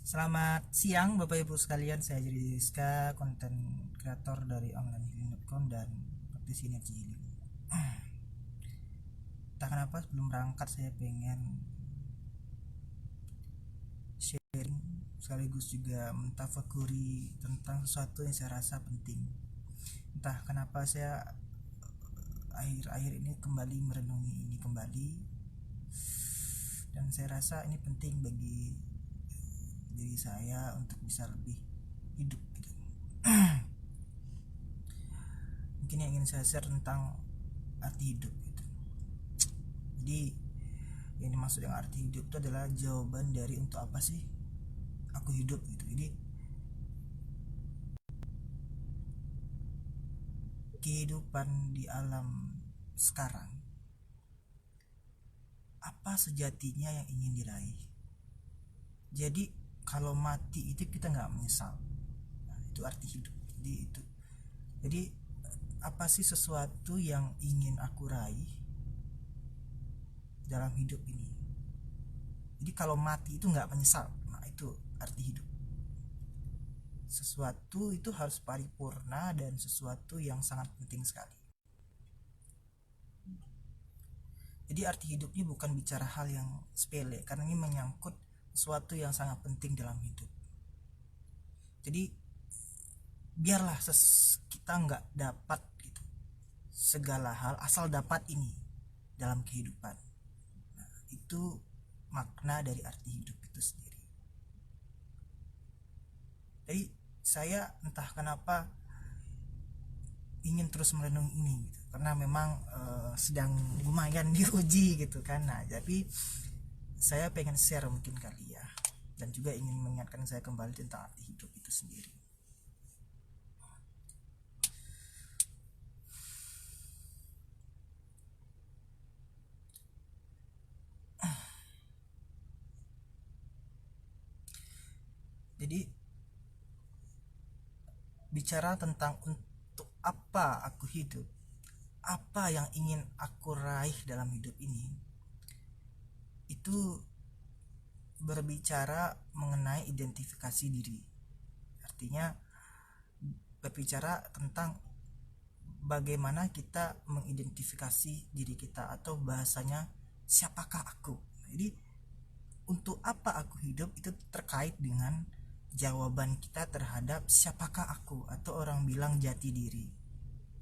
Selamat siang Bapak Ibu sekalian, saya Jadi Rizka, konten kreator dari onlinehealing.com dan praktisi energi healing. Entah kenapa sebelum berangkat saya pengen sharing sekaligus juga mentafakuri tentang sesuatu yang saya rasa penting. Entah kenapa saya akhir-akhir ini kembali merenungi ini kembali, dan saya rasa ini penting bagi diri saya untuk bisa lebih hidup gitu. Mungkin yang ingin saya share tentang arti hidup gitu. Jadi yang dimaksud dengan arti hidup itu adalah jawaban dari untuk apa sih aku hidup gitu. Jadi kehidupan di alam sekarang, apa sejatinya yang ingin diraih. Jadi kalau mati itu kita nggak menyesal. Nah, itu arti hidup. Jadi apa sih sesuatu yang ingin aku raih dalam hidup ini. Jadi kalau mati itu nggak menyesal. Nah, itu arti hidup. Sesuatu itu harus paripurna dan sesuatu yang sangat penting sekali. Jadi arti hidup ini bukan bicara hal yang sepele, karena ini menyangkut sesuatu yang sangat penting dalam hidup. Jadi biarlah kita nggak dapat gitu segala hal, asal dapat ini dalam kehidupan. Nah, itu makna dari arti hidup itu sendiri. Jadi saya entah kenapa ingin terus merenung ini gitu, karena memang sedang lumayan diuji gitu kan. Nah, tapi saya pengen share mungkin kali ya, dan juga ingin mengingatkan saya kembali tentang arti hidup itu sendiri. Jadi bicara tentang untuk apa aku hidup, apa yang ingin aku raih dalam hidup ini, itu berbicara mengenai identifikasi diri. Artinya berbicara tentang bagaimana kita mengidentifikasi diri kita, atau bahasanya siapakah aku. Jadi untuk apa aku hidup itu terkait dengan jawaban kita terhadap siapakah aku, atau orang bilang jati diri,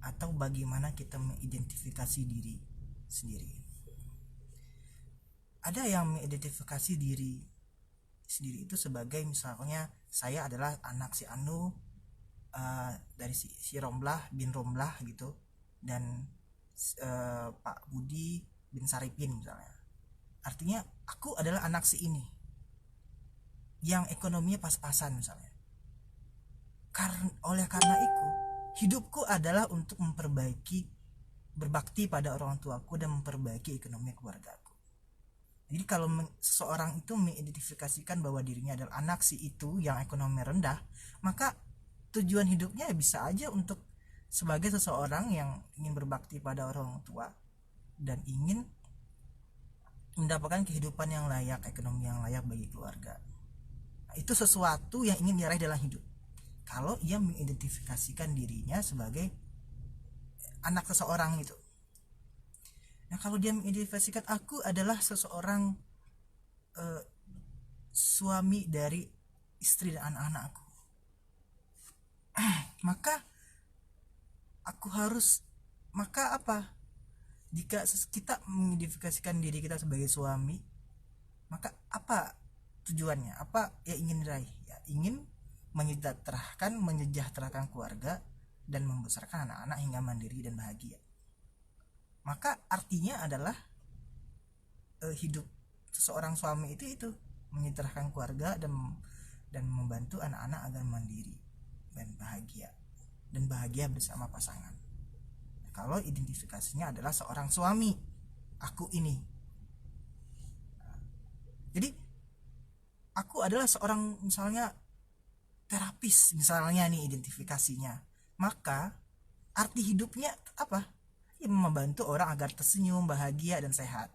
atau bagaimana kita mengidentifikasi diri sendiri. Ada yang mengidentifikasi diri sendiri itu sebagai misalnya saya adalah anak si Anu, dari si Romlah bin Romlah gitu, dan Pak Budi bin Saripin misalnya. Artinya aku adalah anak si ini yang ekonominya pas-pasan misalnya. Oleh karena itu hidupku adalah untuk memperbaiki, berbakti pada orang tuaku dan memperbaiki ekonomi keluargaku. Jadi kalau seseorang itu mengidentifikasikan bahwa dirinya adalah anak si itu yang ekonomi rendah, maka tujuan hidupnya bisa aja untuk sebagai seseorang yang ingin berbakti pada orang tua dan ingin mendapatkan kehidupan yang layak, ekonomi yang layak bagi keluarga. Nah, itu sesuatu yang ingin diraih dalam hidup. Kalau ia mengidentifikasikan dirinya sebagai anak seseorang itu. Nah, kalau dia mengidentifikasikan aku adalah seseorang suami dari istri dan anak-anakku, maka aku harus, maka apa? Jika kita mengidentifikasikan diri kita sebagai suami, maka apa tujuannya? Apa yang ingin diraih? Ya, ingin menyejahterakan keluarga dan membesarkan anak-anak hingga mandiri dan bahagia. Maka artinya adalah hidup seseorang suami itu menyejahterakan keluarga dan membantu anak-anak agar mandiri dan bahagia bersama pasangan. Kalau identifikasinya adalah seorang suami, aku ini. Jadi aku adalah seorang misalnya terapis misalnya nih identifikasinya, maka arti hidupnya apa? Ya, membantu orang agar tersenyum, bahagia dan sehat.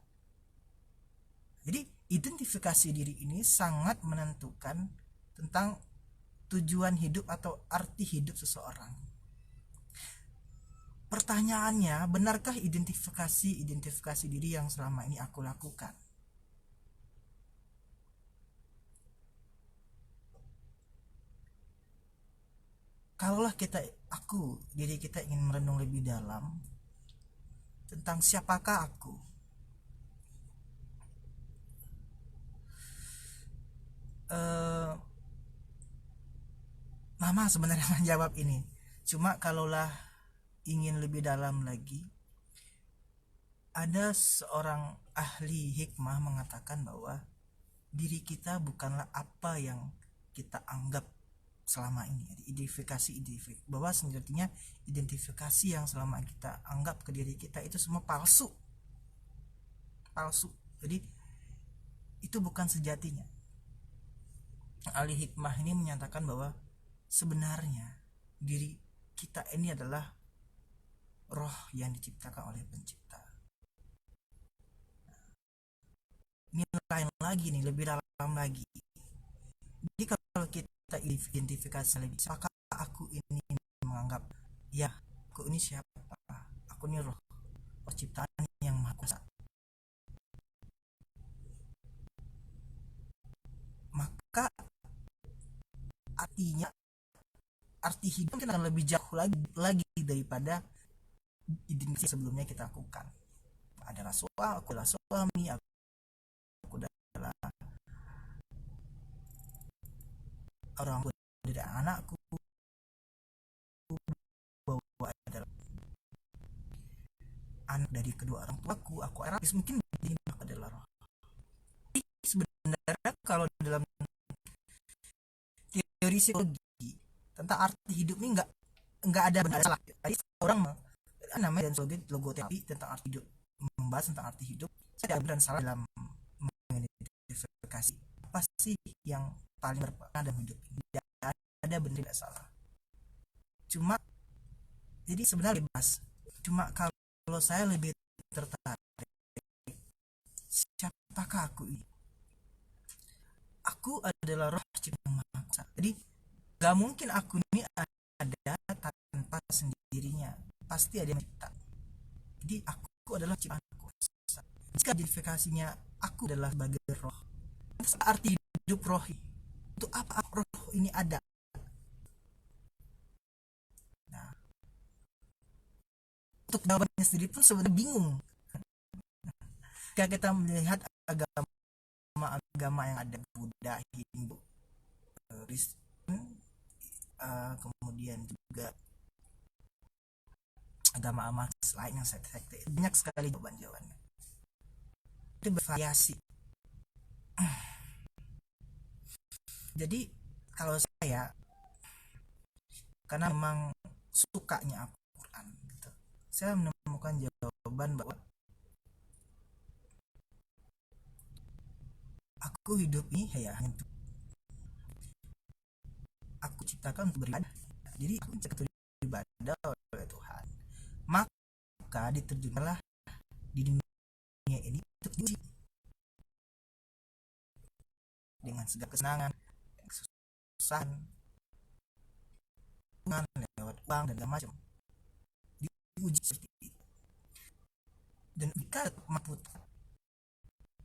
Jadi identifikasi diri ini sangat menentukan tentang tujuan hidup atau arti hidup seseorang. Pertanyaannya, benarkah identifikasi diri yang selama ini aku lakukan? Kalaulah diri kita ingin merenung lebih dalam tentang siapakah aku, Mama sebenarnya menjawab ini. Cuma kalaulah ingin lebih dalam lagi, ada seorang ahli hikmah mengatakan bahwa diri kita bukanlah apa yang kita anggap selama ini. Identifikasi bahwa sejatinya identifikasi yang selama kita anggap ke diri kita itu semua palsu. Jadi itu bukan sejatinya. Ahli hikmah ini menyatakan bahwa sebenarnya diri kita ini adalah roh yang diciptakan oleh pencipta. Ini lain lagi nih, lebih dalam lagi. Jadi kalau kita identifikasi lebih, apakah aku ini menganggap ya aku ini siapa, aku ini roh ciptaan yang maha kuasa, maka arti hidup mungkin akan lebih jauh lagi daripada identitas sebelumnya kita lakukan. Adalah aku adalah suami, aku adalah orang tua dari anakku, bahwa adalah anak dari kedua orang tuaku, aku eras, mungkin aku adalah roh. Jadi sebenarnya kalau dalam teori psikologi tentang arti hidup ini nggak ada benar salah. Tadi orang namanya dan sebagai logoterapi tentang arti hidup, membahas tentang arti hidup, saya tidak benar salah dalam mengidentifikasi apa sih yang paling berpengaruh dalam hidup ini. Tidak ada benar tidak salah. Cuma jadi sebenarnya bebas. Cuma kalau saya lebih tertarik, siapakah aku ini? Aku adalah roh ciptaan maha kuasa. Jadi gak mungkin aku ini ada tanpa sendirinya. Pasti ada yang mencipta. Jadi aku adalah ciptaan kuasa. Jika identifikasinya aku adalah sebagai roh, arti hidup roh, untuk apa roh ini ada? Nah, untuk jawabannya sendiri pun sebenarnya bingung. Jika kita melihat agama yang ada, Buddha, Hindu, Kristen, kemudian juga agama lain yang sekte, banyak sekali jawabannya. Itu bervariasi. Jadi kalau saya, karena memang sukanya Al-Quran gitu, saya menemukan jawaban bahwa aku hidup ini ya untuk aku ciptakan untuk beribadah. Jadi aku ciptakan untuk beribadah oleh Tuhan. Maka diterjunkanlah di dunia ini untuk diuji dengan segala kesenangan, kesusahan, lewat uang dan segala macam. Diuji seperti itu. Dan jika mampu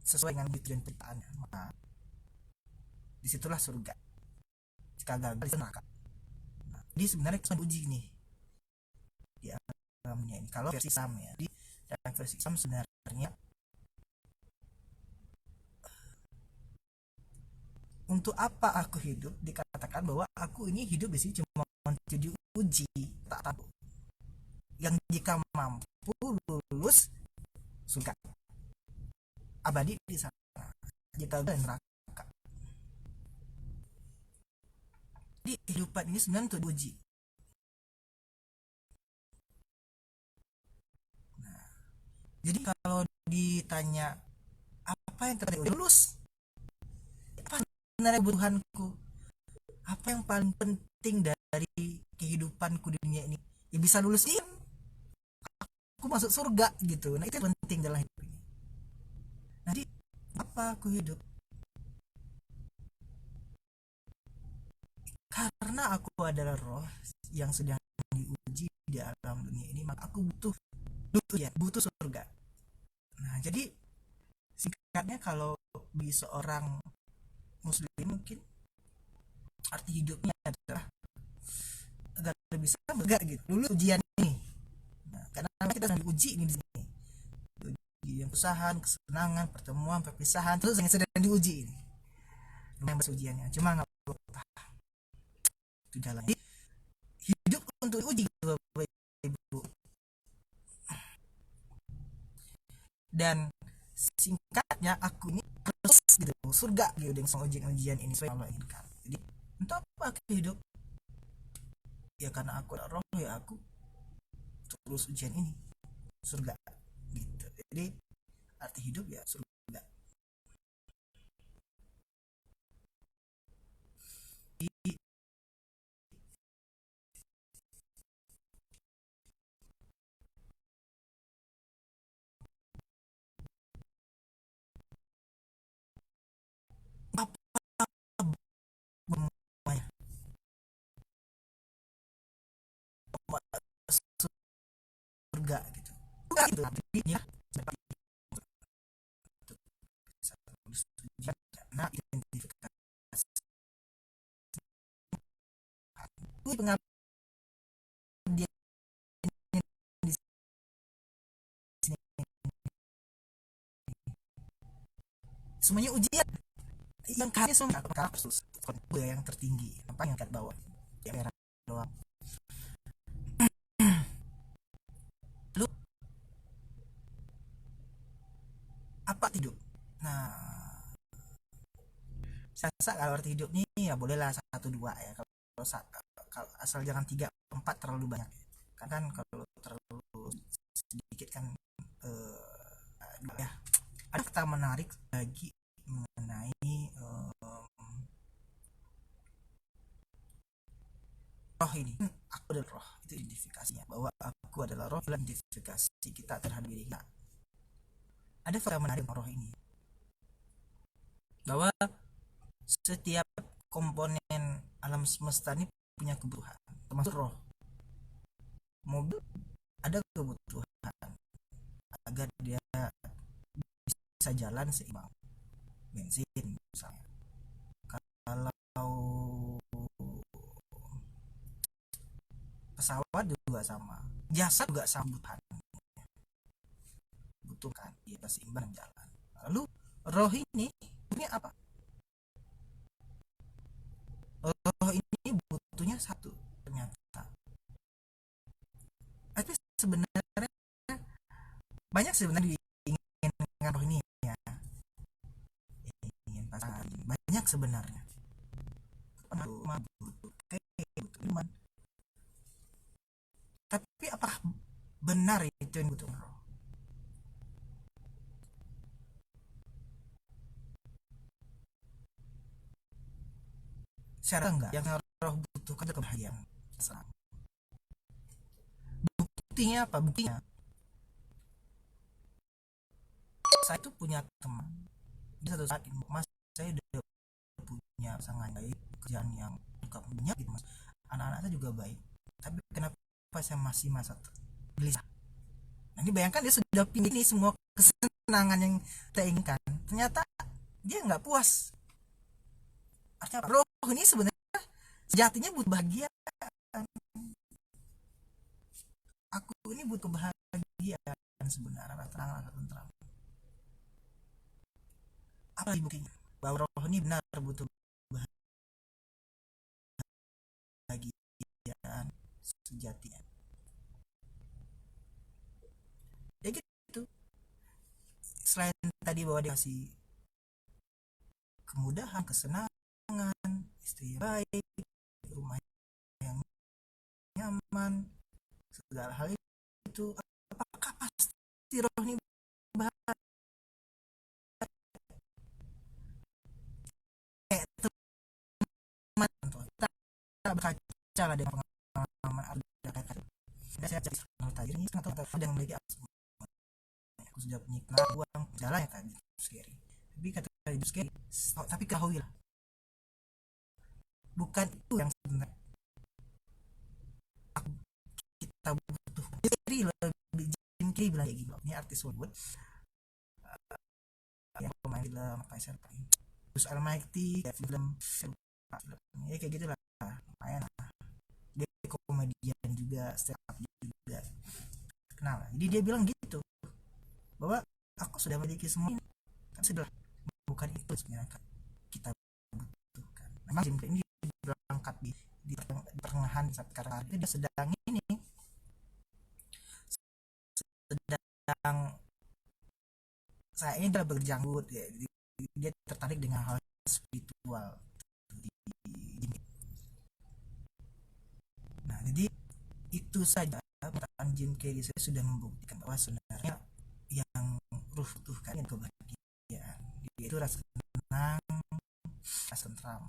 sesuai dengan tujuan penciptaannya, maka disitulah surga. Jika gagal, itu neraka. Nah, jadi sebenarnya kita uji nih di alamnya ini. Kalau versi Islam ya, di dalam versi Islam sebenarnya untuk apa aku hidup, dikatakan bahwa aku ini hidup di sini cuma untuk diuji, tak tahu. Yang jika mampu lulus surga abadi di sana, jika gagal neraka. Jadi kehidupan ini sebenarnya untuk diuji. Nah, jadi kalau ditanya apa yang terjadi, lulus. Apa sebenarnya kebutuhanku? Apa yang paling penting dari kehidupanku di dunia ini? Ya bisa lulus ini, aku masuk surga gitu. Nah itu yang penting dalam hidup ini. Jadi apa aku hidup? karena aku adalah roh yang sedang diuji di alam dunia ini, maka aku butuh surga. Nah, jadi singkatnya kalau di seorang muslim mungkin arti hidupnya adalah agar bisa bergerak gitu dulu ujian ini. Nah, karena kita sedang diuji ini di sini, ujian perusahaan, kesenangan, pertemuan, perpisahan, terus yang sedang diuji ini lumayan ujiannya, cuma nggak apa-apa, itu jalannya hidup untuk diuji gitu, Bapak Ibu. Dan singkatnya aku ini harus gitu surga gitu dengan ujian ini sesuai Allah inginkan. Jadi untuk apa aku hidup? Ya karena aku adalah roh, ya aku terus ujian ini surga gitu. Jadi arti hidup ya surga. Apa surga gitu. Bukan itu artinya karena identifikasi pengabdian di sini semuanya ujian yang kali semua kasus yang tertinggi apa yang kat bawah yang merah doang. Lalu apa hidup? Nah, saya rasa kalau arti hidup nih ya bolehlah 1 2 ya, kalau asal jangan 3 4 terlalu banyak kan kalau terlalu sedikit kan ya. Ada kata menarik lagi mengenai roh ini. Aku adalah roh, itu identifikasinya, bahwa aku adalah roh, identifikasi kita terhadap diri kita. Ada fakta menarik roh ini, bahwa setiap komponen alam semesta ini punya kebutuhan, termasuk roh. Mobil ada kebutuhan agar dia bisa jalan seimbang, bensin misalnya. Kalau pesawat juga sama, jasa juga sama, butuhkan dia seimbang jalan. Lalu roh ini punya apa? Roh ini butuhnya satu ternyata. Tapi sebenarnya banyak sebenarnya diinginkan roh ini ya, ingin pasangan banyak sebenarnya, butuh iman. Tapi apakah benar itu yang butuh roh? Saya enggak, yang roh butuhkan adalah kebahagiaan. Buktinya apa? Buktinya saya itu punya teman di satu saat ini, mas, saya udah punya pasangan baik, kerjaan yang juga punya gitu mas, anak-anak saya juga baik, tapi kenapa saya masih masa gelisah? Nah, ini bayangkan dia sudah pilih ini semua kesenangan yang kita inginkan, ternyata dia nggak puas. Artinya apa? Roh ini sebenarnya sejatinya butuh bahagia. Aku ini butuh kebahagiaan sebenarnya, tenang. Apa buktinya bahwa roh ini benar butuh kebahagiaan sejatinya? Ya gitu. Selain tadi bahwa dia kasih kemudahan, kesenangan, istri baik, rumah yang nyaman, segala hal itu, apakah pasti roh ini bahagia? Teman kita berkaca lah dengan pengalaman ada kakak. Saya jadi tadi ini atau ada yang memiliki aku sudah punya uang jalan ya kan scary, tapi kata hidup scary, tapi ketahuilah bukan itu yang sebenarnya kita butuh. Jim Carrey bilang kayak gitu, ini artis Hollywood yang pemain film apa saya lupa, Bruce Almighty film ya kayak gitulah, lumayan lah, dia komedian juga, stand up juga kenal. Jadi dia bilang gitu bahwa aku sudah memiliki semua ini, kan sudah, bukan itu sebenarnya kita butuhkan. Memang Jim Carrey ini berangkat di pertengahan saat karena itu dia sedang ini, sedang saya ini adalah berjanggut ya, dia tertarik dengan hal spiritual. Nah jadi itu saja perkataan Jim Carrey saya sudah membuktikan bahwa sebenarnya yang ruh butuhkan yang kebahagiaan, yaitu rasa tenang, rasa tentram.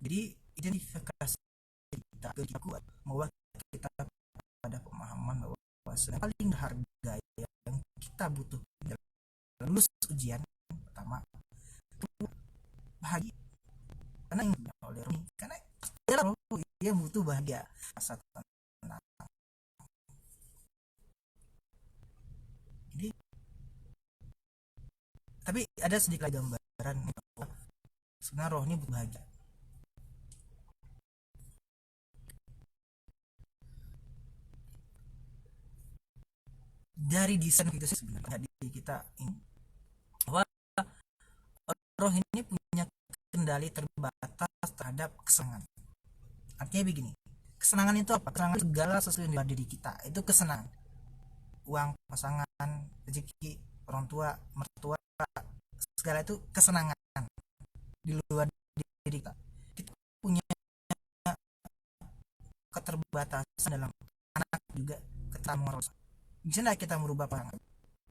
Jadi identifikasi kita kuat membawa kita pada pemahaman bahwa yang paling berharga yang kita butuh dalam lulus ujian pertama itu bahagia, karena yang oleh Romi, karena dia butuh bahagia, rasa tenang. Jadi tapi ada sedikit gambaran bahwa sebenarnya roh ini butuh bahagia. Dari desain itu sih sebenarnya di kita ini bahwa roh ini punya kendali terbatas terhadap kesenangan. Artinya begini, kesenangan itu apa? Kesenangan segala sesuatu yang di diri kita itu kesenangan. Uang, pasangan, rezeki, orang tua, mertua, segala itu kesenangan di luar diri kita. Kita punya keterbatasan dalam anak juga, kita mengurus. Bisa nggak kita merubah pasangan?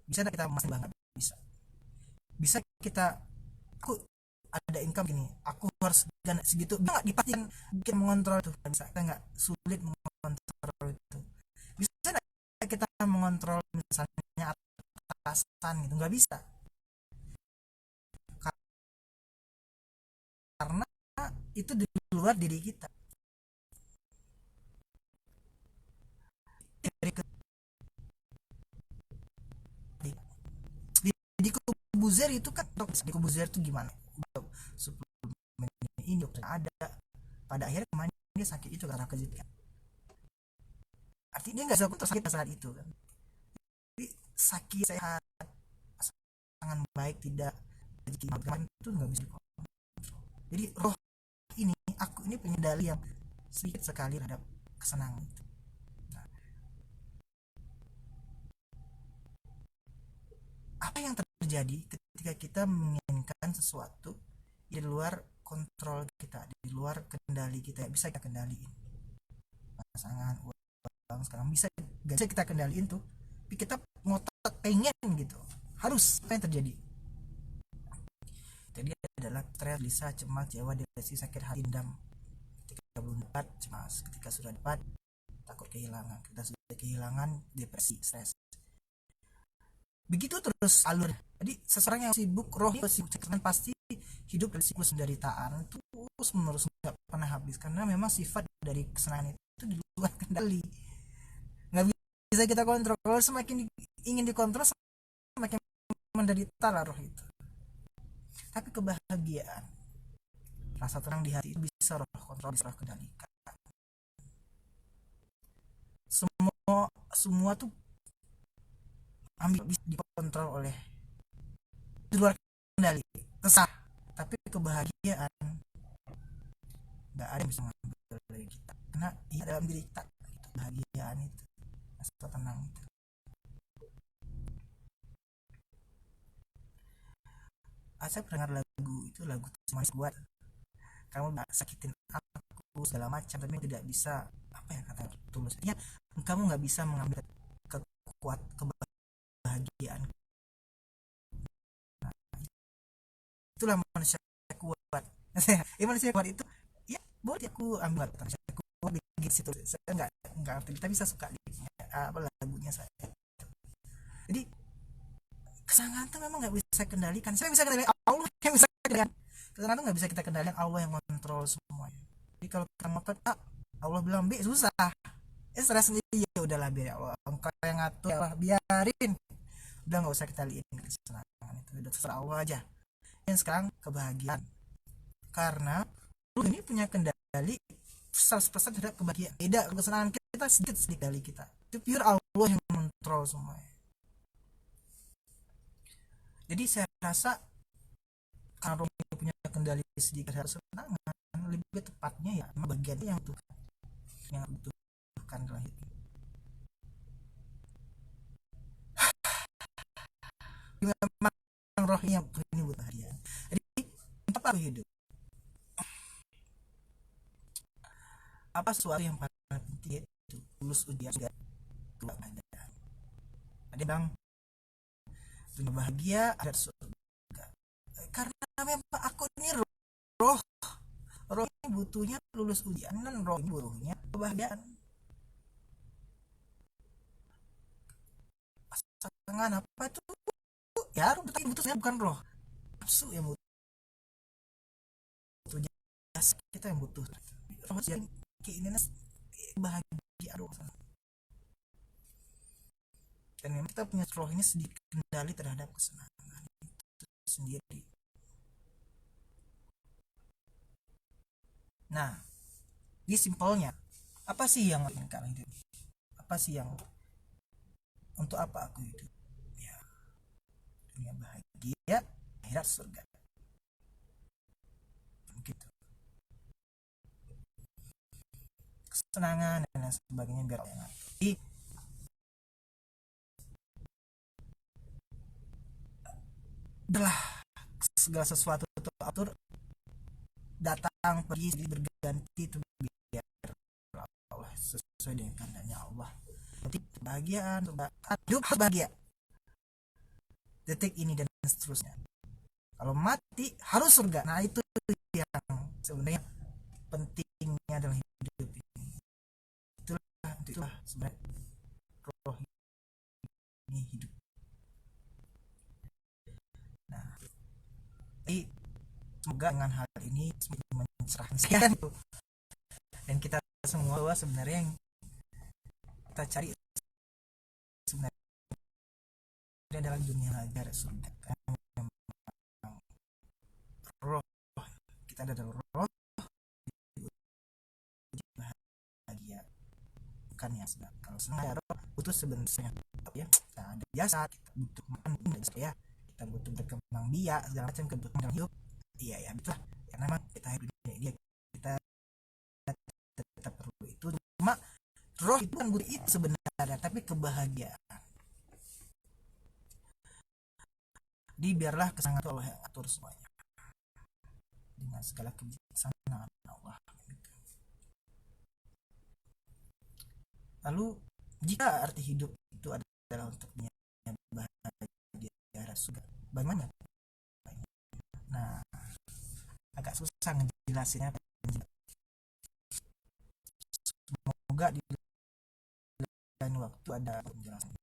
Bisa nggak kita masih banget? Bisa kita, aku ada income gini, aku harus segitu, nggak dipastikan bikin mengontrol itu, bisa kita nggak, sulit mengontrol itu. Bisa nggak kita mengontrol misalnya atasan gitu, nggak bisa, karena itu di luar diri kita. Di Kubuzer itu kan, di Kubuzer itu gimana, suplemen ini ada, pada akhirnya kemarin dia sakit itu karena kejikan, artinya dia nggak bisa sakit saat itu kan. Jadi sakit sehat pasangan baik tidak, rezeki itu nggak bisa dikontrol. Jadi roh ini, aku ini punya dalih yang sedikit sekali terhadap kesenangan itu. Nah, apa yang terjadi ketika kita menginginkan sesuatu di luar kontrol kita, di luar kendali kita, bisa kita kendaliin pasangan, uang, sekarang bisa gak bisa kita kendaliin tuh, tapi kita ngotot pengen gitu, harus. Apa yang terjadi? Jadi adalah stres, gelisah, cemas, kecewa, depresi, sakit hati, dendam. Ketika belum dapat, cemas. Ketika sudah dapat, takut kehilangan. Ketika sudah kehilangan, depresi, stres. Begitu terus alur. Jadi seseorang yang sibuk roh, sibuk kan pasti hidup dari siklus penderitaan terus menerus, nggak pernah habis, karena memang sifat dari kesenangan itu di luar kendali, nggak bisa kita kontrol. Kalau semakin ingin dikontrol, semakin menderita lah roh itu. Tapi kebahagiaan, rasa tenang di hati itu bisa roh kontrol, bisa roh kendalikan. Semua tuh ambil, bisa dikontrol oleh, di luar kendali, terserah. Tapi kebahagiaan nggak ada yang bisa mengambil dari kita, karena ia dalam diri kita, itu kebahagiaan itu, rasa tenang itu. Saya pernah dengar lagu itu, lagu Manis Buat, kamu nggak sakitin aku segala macam, tapi tidak bisa, apa ya kata tulisnya, kamu nggak bisa mengambil kebahagiaan. Nah, itulah manusia kuat. Manusia kuat itu ya boleh aku ambil manusia kuat di situ. Saya nggak ngerti, tapi saya suka apa lagunya saya. Jadi Kesenangan tuh memang nggak bisa kendalikan. Saya bisa kendalikan, Allah yang bisa kendalikan. Kesenangan tuh nggak bisa kita kendalikan, Allah yang kontrol semuanya. Jadi kalau kita ngotot A, Allah bilang B, susah. Stres sendiri, ya udahlah biar Allah engkau yang ngatur, ya Allah, biarin. Udah nggak usah kita lihat kesenangan itu, udah terserah Allah aja. Dan sekarang kebahagiaan, karena lu ini punya kendali 100% terhadap kebahagiaan. Beda kesenangan kita sedikit dari kita. Itu pure Allah yang mengontrol semuanya. Jadi saya rasa kalau Romi punya kendali sedikit terhadap kesenangan, lebih tepatnya ya bagian yang butuhkan dalam hidup. Memang rohnya ini buat bahagia. Jadi untuk aku hidup, apa sesuatu yang paling penting itu lulus ujian juga ada bang dunia bahagia ada surga, karena memang aku ini roh ini butuhnya lulus ujian dan roh ini butuhnya kebahagiaan. Pasangan apa itu ya roh, tapi butuhnya bukan roh, nafsu yang butuhnya, kita yang butuh roh yang keinginan bahagia roh. Dan memang kita punya roh ini sedikit kendali terhadap kesenangan itu sendiri. Nah, di simpelnya, apa sih yang inginkan hidup? Apa sih yang untuk apa aku hidup? Ya, dunia bahagia, akhirat surga. Begitu. Kesenangan dan lain sebagainya biar Allah ngatur. Jadi, adalah segala sesuatu itu atur, datang pergi berganti itu biar Allah sesuai dengan kehendaknya Allah. Jadi kebahagiaan, hidup harus bahagia detik ini dan seterusnya. Kalau mati harus surga. Nah itu yang sebenarnya pentingnya dalam hidup ini. Itulah sebenarnya roh ini hidup. Nah, jadi semoga dengan hal ini semakin mencerahkan saya dan kita semua bahwa sebenarnya yang kita cari sebenarnya adalah dunia ajar surga. Roh kita ada dalam roh bahagia, bukan yang sedang. Kalau senang roh butuh sebenarnya ya, kita ada biasa, kita butuh makan ya, kita butuh berkembang biak segala macam kebutuhan dalam hidup. Iya ya betul, karena memang kita hidup dia kita tetap perlu itu. Cuma roh itu kan butuh itu sebenarnya, tapi kebahagiaan. Jadi biarlah kesenangan Allah yang atur semuanya dengan segala kebijaksanaan Allah. Lalu jika arti hidup itu adalah untuk bahagia surga, bagaimana? Nah, agak susah ngejelasinnya. Semoga di lain waktu ada penjelasan.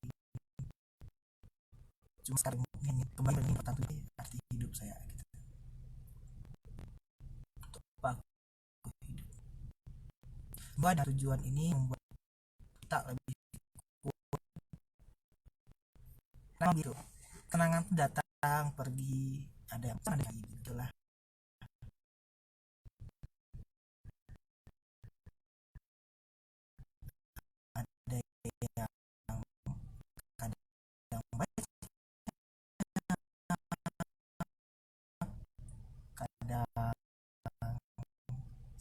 Cuma sekarang ini kembali dengan tentang arti hidup saya gitu. Untuk apa aku hidup? Bahwa ada tujuan ini membuat kita lebih kuat. Nah gitu, kenangan datang pergi, ada yang ada yang gitulah. Ada yang kadang baik, kadang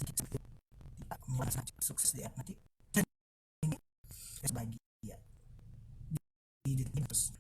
sedikit tidak merasa sukses di nanti. Dan ini bahagia di hidup ini terus.